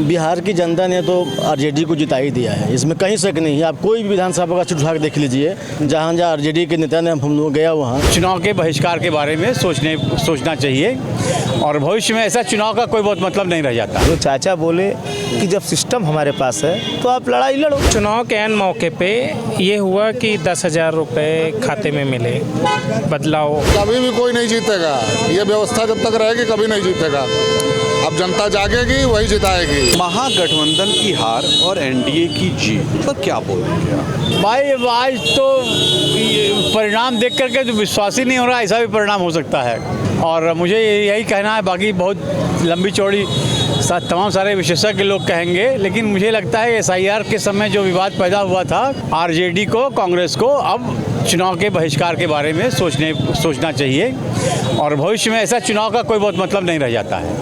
बिहार की जनता ने तो आरजेडी को जिता ही दिया है, इसमें कहीं शक नहीं है। आप कोई भी विधानसभा का सीट उठा के देख लीजिए, जहाँ जहाँ आरजेडी के नेता ने हम लोग गया वहाँ। चुनाव के बहिष्कार के बारे में सोचना चाहिए और भविष्य में ऐसा चुनाव का कोई बहुत मतलब नहीं रह जाता। जो चाचा बोले कि जब सिस्टम हमारे पास है तो आप लड़ाई लड़ो। चुनाव के ऐन मौके पे ये हुआ कि 10,000 रुपये खाते में मिले, बदलाव। कभी भी कोई नहीं जीतेगा, ये व्यवस्था जब तक रहेगी कभी नहीं जीतेगा। अब जनता जागेगी वही जिताएगी। महागठबंधन की हार और एनडीए की जीत पर क्या बोलेंगे आप? भाई आज तो परिणाम देख करके तो विश्वास ही नहीं हो रहा, ऐसा भी परिणाम हो सकता है। और मुझे यही कहना है, बाकी बहुत लंबी चौड़ी तमाम सारे विशेषज्ञ लोग कहेंगे, लेकिन मुझे लगता है SIR के समय जो विवाद पैदा हुआ था, आरजेडी को, कांग्रेस को अब चुनाव के बहिष्कार के बारे में सोचना चाहिए और भविष्य में ऐसा चुनाव का कोई बहुत मतलब नहीं रह जाता है।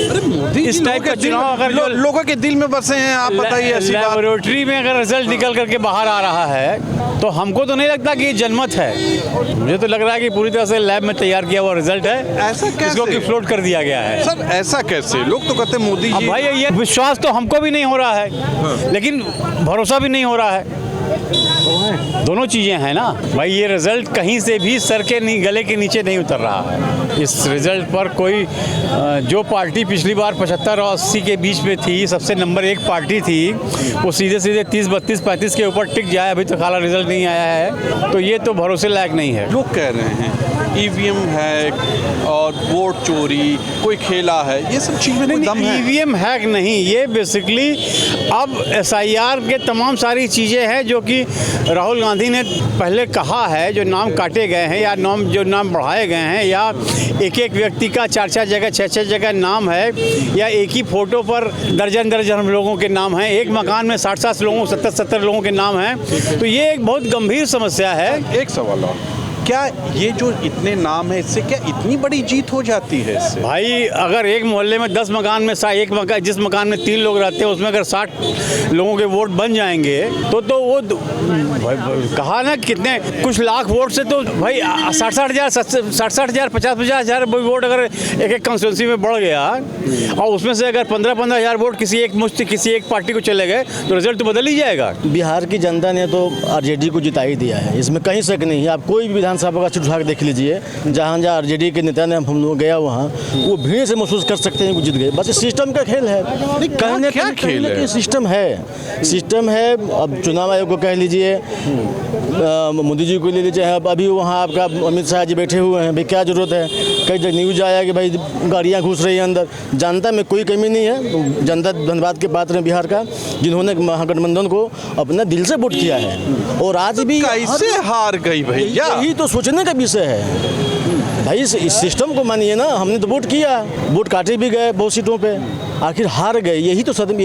अरे मोदी इस टाइप का चुनाव अगर लोगों के दिल में बसे हैं, आप बताइए। ऐसी बात लेबोरेटरी में अगर रिजल्ट निकल करके बाहर आ रहा है तो हमको तो नहीं लगता कि ये जनमत है। मुझे तो लग रहा है कि पूरी तरह से लैब में तैयार किया हुआ रिजल्ट है, ऐसा कैसे? इसको कि फ्लोट कर दिया गया है। सर ऐसा कैसे? लोग तो कहते हैं मोदी जी। भाई ये विश्वास तो हमको भी नहीं हो रहा है, लेकिन भरोसा भी नहीं हो रहा है। दोनों चीज़ें हैं ना भाई। ये रिजल्ट कहीं से भी सर के गले के नीचे नहीं उतर रहा है। इस रिजल्ट पर कोई जो पार्टी पिछली बार 75 और 80 के बीच में थी, सबसे नंबर 1 पार्टी थी, वो सीधे 30, 32, 35 के ऊपर टिक जाए। अभी तक हालांकि रिजल्ट नहीं आया है, तो ये तो भरोसे लायक नहीं है। लोग कह रहे हैं EVM हैक और वोट चोरी कोई खेला है, ये सब चीज़ें कोई दम है? EVM हैक नहीं, ये बेसिकली अब SIR के तमाम सारी चीज़ें हैं जो कि राहुल गांधी ने पहले कहा है। जो नाम काटे गए हैं या जो नाम बढ़ाए गए हैं, या एक व्यक्ति का 4 जगह 6 जगह नाम है, या एक ही फ़ोटो पर दर्जन लोगों के नाम हैं, एक मकान में 60 लोगों 70 लोगों के नाम हैं, तो ये एक बहुत गंभीर समस्या है। एक सवाल और, क्या ये जो इतने नाम है, इससे क्या इतनी बड़ी जीत हो जाती है इससे? भाई अगर एक मोहल्ले में 10 मकान में जिस मकान में 3 लोग रहते हैं, उसमें अगर 60 लोगों के वोट बन जाएंगे तो वो कहा ना कितने कुछ लाख वोट से तो भाई 60 हज़ार 50 हज़ार वोट अगर एक कंस्टिट्यूंसी में बढ़ गया और उसमें से अगर 15 हज़ार वोट किसी एक पार्टी को चले गए तो रिजल्ट तो बदल ही जाएगा। बिहार की जनता ने तो आरजेडी को जिता ही दिया है, इसमें कहीं शक नहीं है। आप कोई भी विधानसभा का सीट उठा के देख लीजिए, जहाँ जहाँ आरजेडी के नेता ने हम लोग गया वहाँ, वो भीड़ से महसूस कर सकते हैं कि जीत गए। बस सिस्टम का खेल है। क्या खेल है? सिस्टम है। अब चुनाव आयोग को कह लीजिए, मोदी जी को ले लीजिए, अभी वहाँ आपका अमित शाह जी बैठे हुए हैं, भाई क्या जरूरत है? कई जगह न्यूज आया कि भाई गाड़ियाँ घुस रही हैं अंदर। जनता में कोई कमी नहीं है। जनता धन्यवाद के पात्र है बिहार का, जिन्होंने महागठबंधन को अपना दिल से वोट किया है। और आज भी कैसे हार गई भैया? यही तो सोचने का विषय है भाई। इस सिस्टम को मानिए ना, हमने तो वोट किया, वोट काटे भी गए बहुत सीटों पे, आखिर हार गए। यही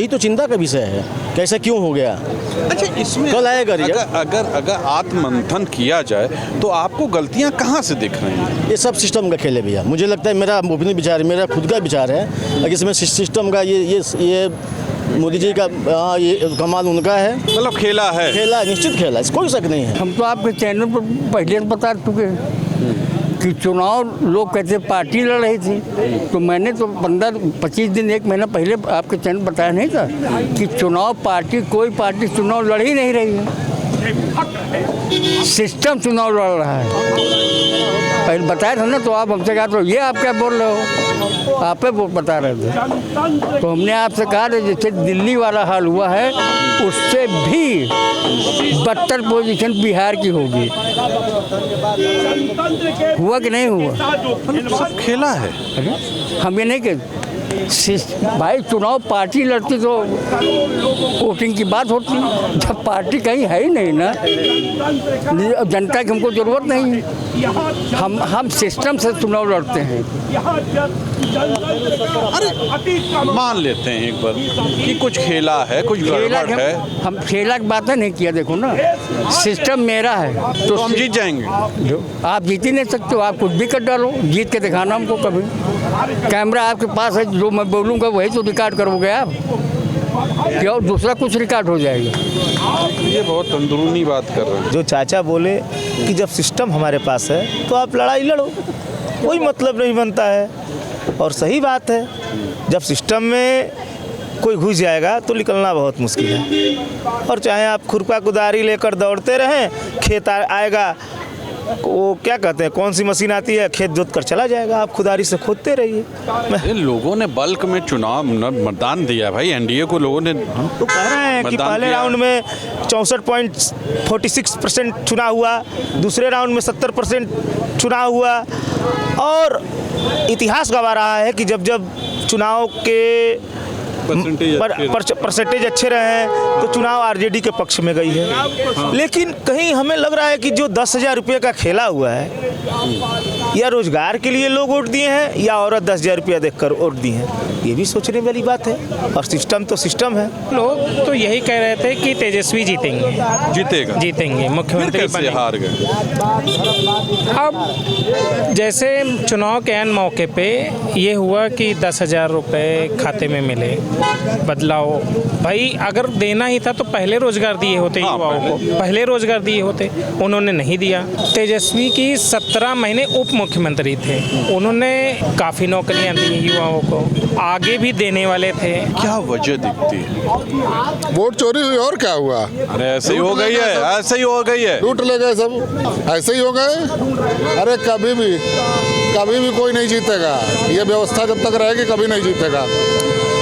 तो चिंता का विषय है, कैसा क्यों हो गया। अच्छा, इसमें कल आएगा अगर आत्ममंथन किया जाए तो आपको गलतियां कहां से दिख रही हैं? ये सब सिस्टम का खेल है भैया। मुझे लगता है, मेरा अपनी विचार, मेरा खुद का विचार है, इसमें सिस्टम का ये मोदी जी का ये कमाल उनका है। मतलब खेला है, निश्चित खेला, इस कोई शक नहीं है। हम तो आपके चैनल पर पहले बता चुके हैं कि चुनाव लोग कहते पार्टी लड़ रही थी, तो मैंने तो 15-25 दिन 1 महीना पहले आपके चैनल बताया नहीं था कि कोई पार्टी चुनाव लड़ ही नहीं रही है, सिस्टम चुनाव लड़ रहा है। पहले बताया था ना, तो आप हमसे कहा तो ये आप क्या बोल रहे हो, आप ही बता रहे थे। तो हमने आपसे कहा था जैसे दिल्ली वाला हाल हुआ है, उससे भी बदतर पोजीशन बिहार की होगी। हुआ कि नहीं हुआ? सब खेला है। हम ये नहीं कहते भाई, चुनाव पार्टी लड़ती तो वोटिंग की बात होती, जब पार्टी कहीं है ही नहीं ना, जनता की हमको जरूरत नहीं है। हम सिस्टम से चुनाव लड़ते हैं। अरे मान लेते हैं एक बार कि कुछ खेला है, कुछ गड़बड़ है। हम खेला की बात नहीं किया। देखो ना, सिस्टम मेरा है तो हम जीत जाएंगे। आप जीत ही नहीं सकते हो, आप कुछ भी कर डालो, जीत के दिखाना हमको कभी। कैमरा आपके पास है, जो मैं बोलूँगा वही तो रिकॉर्ड करोगे आप, क्या और दूसरा कुछ रिकॉर्ड हो जाएगा। ये बहुत अंदरूनी बात कर रहे हैं। जो चाचा बोले कि जब सिस्टम हमारे पास है तो आप लड़ाई लड़ो, कोई मतलब नहीं बनता है। और सही बात है, जब सिस्टम में कोई घुस जाएगा तो निकलना बहुत मुश्किल है। और चाहे आप खुरपा कुदारी लेकर दौड़ते रहें, खेत आएगा, वो क्या कहते हैं, कौन सी मशीन आती है, खेत जोत कर चला जाएगा, आप खुदारी से खोदते रहिए। ये लोगों ने बल्क में चुनाव मतदान दिया भाई, एनडीए को लोगों ने तो कह रहे हैं कि मतदान पहले किया। राउंड में 64.46% चुनाव हुआ, दूसरे राउंड में 70% चुनाव हुआ। और इतिहास गवा रहा है कि जब जब चुनाव के परसेंटेज अच्छे रहे हैं तो चुनाव आरजेडी के पक्ष में गई है। लेकिन कहीं हमें लग रहा है कि जो 10,000 रुपये का खेला हुआ है, या रोजगार के लिए लोग वोट दिए हैं या औरत 10,000 रुपया देखकर वोट दिए हैं, ये भी सोचने वाली बात है। और सिस्टम तो सिस्टम है। लोग तो यही कह रहे थे कि तेजस्वी जीतेंगे, जीतेंगे मुख्यमंत्री कैसे बनेंगे। हार गए? अब जैसे चुनाव के ऐन मौके पे ये हुआ कि 10,000 रुपये खाते में मिले, बदलाव। भाई अगर देना ही था तो पहले रोजगार दिए होते युवाओं को, पहले रोजगार दिए होते, उन्होंने नहीं दिया। तेजस्वी की 17 महीने उप मुख्यमंत्री थे, उन्होंने काफ़ी नौकरियां दी युवाओं को, आगे भी देने वाले थे। क्या वजह दिखती है? वोट चोरी हुई और क्या हुआ? अरे ऐसे ही हो गई है, ऐसे ही हो गई है। लूट ले गए सब, ऐसे ही हो गए। अरे कभी भी कोई नहीं जीतेगा। ये व्यवस्था जब तक रहेगी कभी नहीं जीतेगा।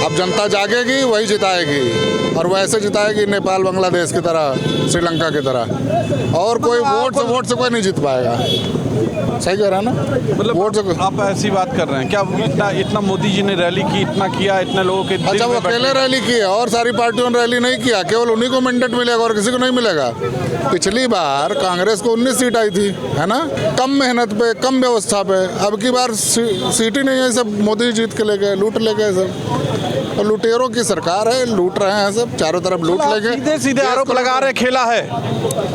अब जनता जागेगी वही जिताएगी, और वैसे जिताएगी नेपाल बांग्लादेश की तरह, श्रीलंका की तरह। और कोई वोट से कोई नहीं जीत पाएगा। सही कह रहा है ना? मतलब वोट से आप ऐसी बात कर रहे हैं क्या? इतना मोदी जी ने रैली की, इतना किया, इतने लोगों के दिल अच्छा, वो में बैठे- अकेले रैली की है और सारी पार्टियों ने रैली नहीं किया, केवल उन्हीं को मैंडेट मिलेगा और किसी को नहीं मिलेगा। पिछली बार कांग्रेस को 19 सीट आई थी, है ना, कम मेहनत पे, कम व्यवस्था पे। अब की बार सीट ही नहीं है, सब मोदी जीत के ले गए, लूट ले गए सब। और लुटेरों की सरकार है, लूट रहे हैं सब, चारों तरफ लूट ले गए। सीधे सीधे आरोप लगा रहे, खेला है।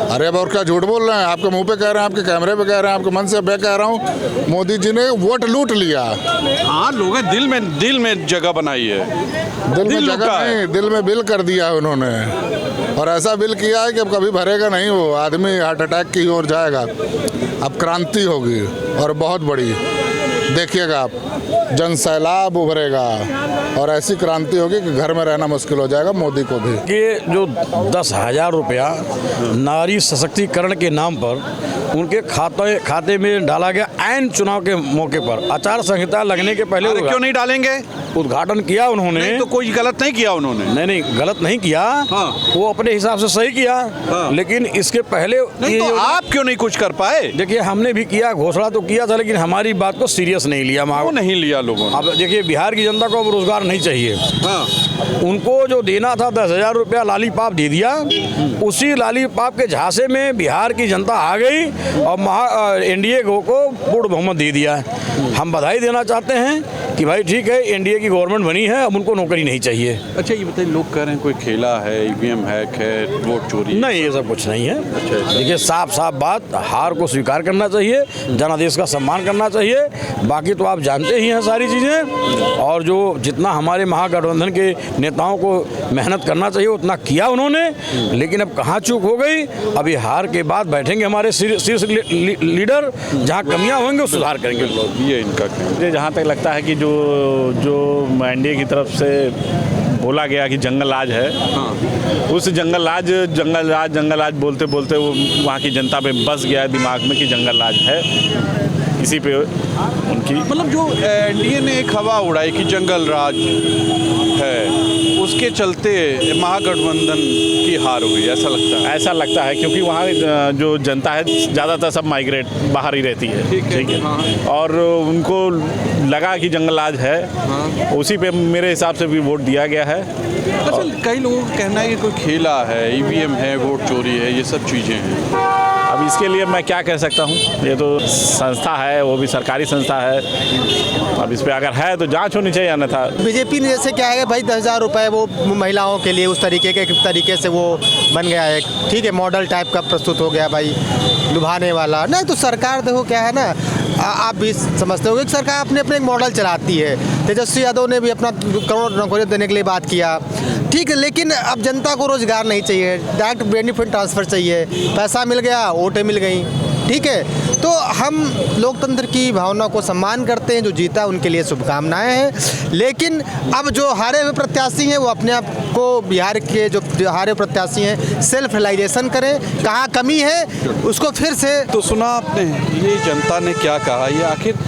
अरे अब और क्या झूठ बोल रहे हैं? आपके मुंह पे कह रहे हैं, आपके कैमरे पे कह रहे हैं, आपके मन से मैं कह रहा हूँ, मोदी जी ने वोट लूट लिया। हाँ, लोगों ने दिल में जगह बनाई है। दिल में लूटा जगह है। नहीं, दिल में बिल कर दिया है उन्होंने। और ऐसा बिल किया है कि अब कभी भरेगा नहीं, वो आदमी हार्ट अटैक की ओर जाएगा। अब क्रांति होगी और बहुत बड़ी, देखिएगा आप, जन सैलाब उभरेगा और ऐसी क्रांति होगी कि घर में रहना मुश्किल हो जाएगा मोदी को भी। कि जो 10,000 रुपया नारी सशक्तिकरण के नाम पर उनके खाते में डाला गया ऐन चुनाव के मौके पर, आचार संहिता लगने के पहले। अरे क्यों नहीं डालेंगे? उद्घाटन किया उन्होंने। नहीं तो कोई गलत नहीं किया उन्होंने। नहीं, गलत नहीं किया। हाँ। वो अपने हिसाब से सही किया। हाँ। लेकिन इसके पहले नहीं तो आप क्यों नहीं कुछ कर पाए? देखिए, हमने भी किया, घोषणा तो किया था, लेकिन हमारी बात को सीरियस नहीं लिया। वो नहीं लिया लोगों ने। अब देखिए, बिहार की जनता को अब रोजगार नहीं चाहिए। हाँ। उनको जो देना था 10,000 रुपया लालीपाप दे दिया। उसी लालीपाप के झांसे में बिहार की जनता आ गई और एनडीए को पूर्ण बहुमत दे दिया। हम बधाई देना चाहते हैं कि भाई ठीक है, एनडीए की गवर्नमेंट बनी है, अब उनको नौकरी नहीं चाहिए। अच्छा, ये बताइए, लोग कह रहे हैं कोई खेला है, ईवीएम हैक है, वोट चोरी। नहीं, ये सब कुछ नहीं है। देखिए, साफ साफ बात, हार को स्वीकार करना चाहिए, जनादेश का सम्मान करना चाहिए। बाकी तो आप जानते ही हैं सारी चीज़ें। और जो जितना हमारे महागठबंधन के नेताओं को मेहनत करना चाहिए उतना किया उन्होंने। लेकिन अब कहाँ चूक हो गई, अभी हार के बाद बैठेंगे हमारे शीर्ष लीडर, जहाँ कमियाँ होंगी वो सुधार करेंगे लोग। ये इनका कहना। मुझे जहाँ तक लगता है कि जो एनडीए की तरफ से बोला गया कि जंगल राज है, हाँ। उस जंगल राज बोलते बोलते वो वहाँ की जनता पे बस गया दिमाग में कि जंगल राज है। इसी पे उनकी मतलब जो एनडीए ने एक हवा उड़ाई कि जंगल राज है, उसके चलते महागठबंधन की हार हुई, ऐसा लगता है। क्योंकि वहाँ जो जनता है ज़्यादातर सब माइग्रेट बाहर ही रहती है। ठीक है। हाँ। और उनको लगा कि जंगल राज है, हाँ। उसी पे मेरे हिसाब से भी वोट दिया गया है। अच्छा, कई लोगों का कहना है कि कोई खेला है, ईवीएम है, वोट चोरी है, ये सब चीज़ें हैं। अब इसके लिए मैं क्या कह सकता हूँ, ये तो संस्था है, वो भी सरकारी संस्था है। अब इस पे अगर है तो जांच होनी चाहिए, अन्यथा। बीजेपी ने जैसे क्या है भाई 10,000 रुपये वो महिलाओं के लिए उस तरीके से वो बन गया है, ठीक है, मॉडल टाइप का प्रस्तुत हो गया भाई, लुभाने वाला। नहीं तो सरकार देखो क्या है ना, आप भी समझते होगे कि सरकार अपने अपने एक मॉडल चलाती है। तेजस्वी यादव ने भी अपना करोड़ नौकरियाँ देने के लिए बात किया, ठीक है, लेकिन अब जनता को रोजगार नहीं चाहिए, डायरेक्ट बेनिफिट ट्रांसफ़र चाहिए, पैसा मिल गया, वोटें मिल गई, ठीक है। तो हम लोकतंत्र की भावना को सम्मान करते हैं, जो जीता उनके लिए शुभकामनाएं हैं, लेकिन अब जो हारे हुए प्रत्याशी हैं वो अपने आप को, बिहार के जो हारे हुए प्रत्याशी हैं, सेल्फ रियलाइजेशन करें, कहाँ कमी है उसको फिर से। तो सुना आपने ये जनता ने क्या कहा, ये आखिर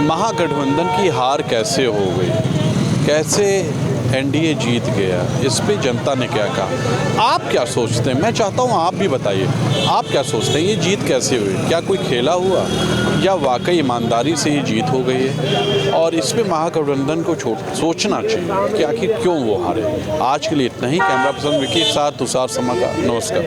महागठबंधन की हार कैसे हो गई, कैसे एनडीए जीत गया, इस पे जनता ने क्या कहा, आप क्या सोचते हैं? मैं चाहता हूँ आप भी बताइए, आप क्या सोचते हैं ये जीत कैसे हुई? क्या कोई खेला हुआ या वाकई ईमानदारी से ये जीत हो गई है? और इस पे महागठबंधन को सोचना चाहिए कि आखिर क्यों वो हारे। आज के लिए इतना ही। कैमरा पर्सन विकी के साथ तुषार समाका, नमस्कार।